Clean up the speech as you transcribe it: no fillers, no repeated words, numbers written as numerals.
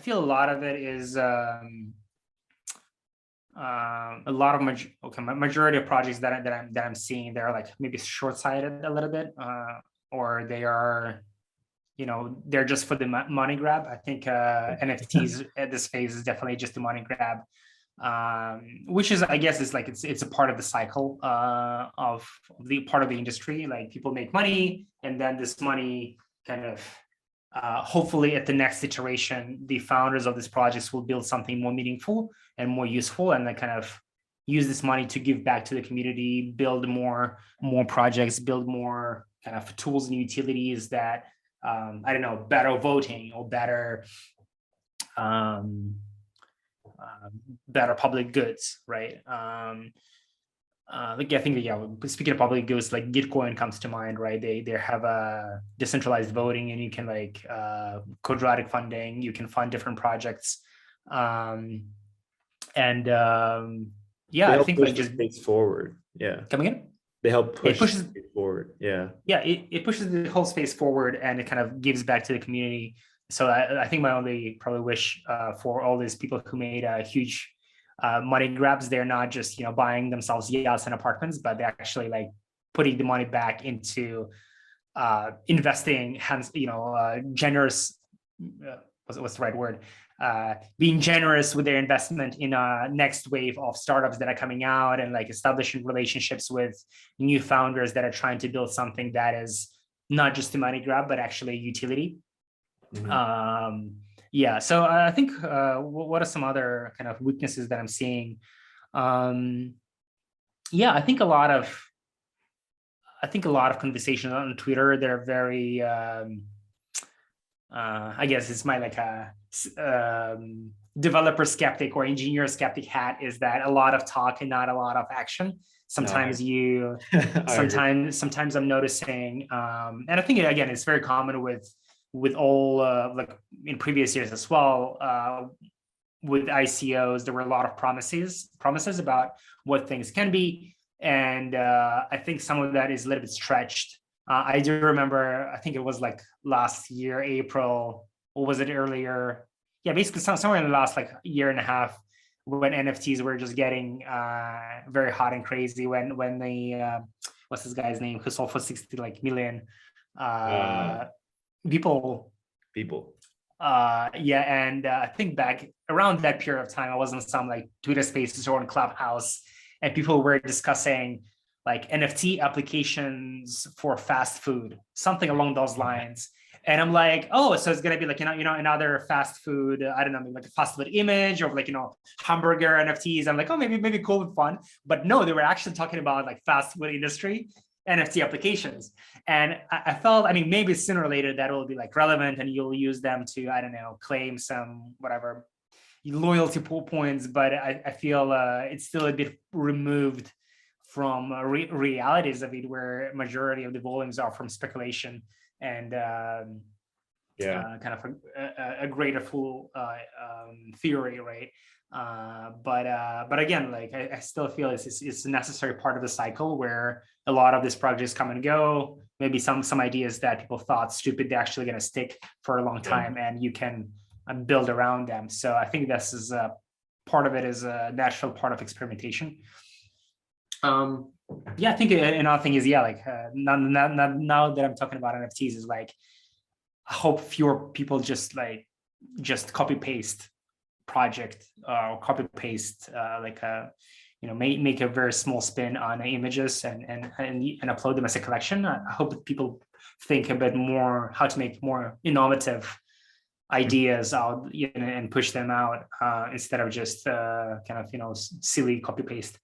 feel a lot of it is a lot of majority of projects that I'm seeing, they're like maybe short-sighted a little bit, or they are, they're just for the money grab. I think NFTs at this phase is definitely just a money grab, which is, I guess, it's a part of the cycle of the part of the industry. Like, people make money, and then this money kind of hopefully at the next iteration, the founders of these projects will build something more meaningful and more useful, and then kind of use this money to give back to the community, build more projects, build more kind of tools and utilities that, I don't know, better voting or better better public goods, right? Like, I think, yeah, speaking of public goods, like Gitcoin comes to mind, right? They have a decentralized voting, and you can like quadratic funding, you can fund different projects, yeah, I think like just things forward. Yeah, coming in, they help push it forward. Yeah, it pushes the whole space forward, and it kind of gives back to the community. So I think my only probably wish for all these people who made a huge money grabs, they're not just buying themselves yachts and apartments, but they're actually like putting the money back into investing, hence generous, what's the right word, being generous with their investment in a next wave of startups that are coming out, and like establishing relationships with new founders that are trying to build something that is not just a money grab, but actually a utility. Mm-hmm. Yeah, so I think what are some other kind of weaknesses that I'm seeing? Yeah, I think a lot of conversations on Twitter, they're very I guess it's my like a developer skeptic or engineer skeptic hat, is that a lot of talk and not a lot of action. Sometimes sometimes I'm noticing, and I think again it's very common with all like in previous years as well, with ICOs, there were a lot of promises about what things can be, and I think some of that is a little bit stretched. I do remember, I think it was like last year, April, or was it earlier? Yeah, basically somewhere in the last like year and a half, when NFTs were just getting very hot and crazy, when the what's this guy's name who sold for 60 million people. Yeah, and I think back around that period of time, I was in some like Twitter spaces or in Clubhouse, and people were discussing like NFT applications for fast food, something along those lines. And I'm like, oh, so it's gonna be like another fast food, I don't know, maybe like a fast food image, or like hamburger NFTs. I'm like, oh, maybe cool and fun. But no, they were actually talking about like fast food industry NFT applications. And I felt, I mean, maybe sooner or later that will be like relevant, and you'll use them to, I don't know, claim some whatever loyalty points. But I feel it's still a bit removed from realities of it, where majority of the volumes are from speculation and kind of a greater full theory, right? But again, like I still feel it's a necessary part of the cycle, where a lot of these projects come and go. Maybe some ideas that people thought stupid, they're actually going to stick for a long time, and you can build around them. So I think this is part of it is a natural part of experimentation. Yeah, I think another thing is, like now that I'm talking about NFTs, is like, I hope fewer people just copy paste project or copy paste make a very small spin on images and upload them as a collection. I hope that people think a bit more how to make more innovative ideas out and push them out instead of just kind of silly copy paste.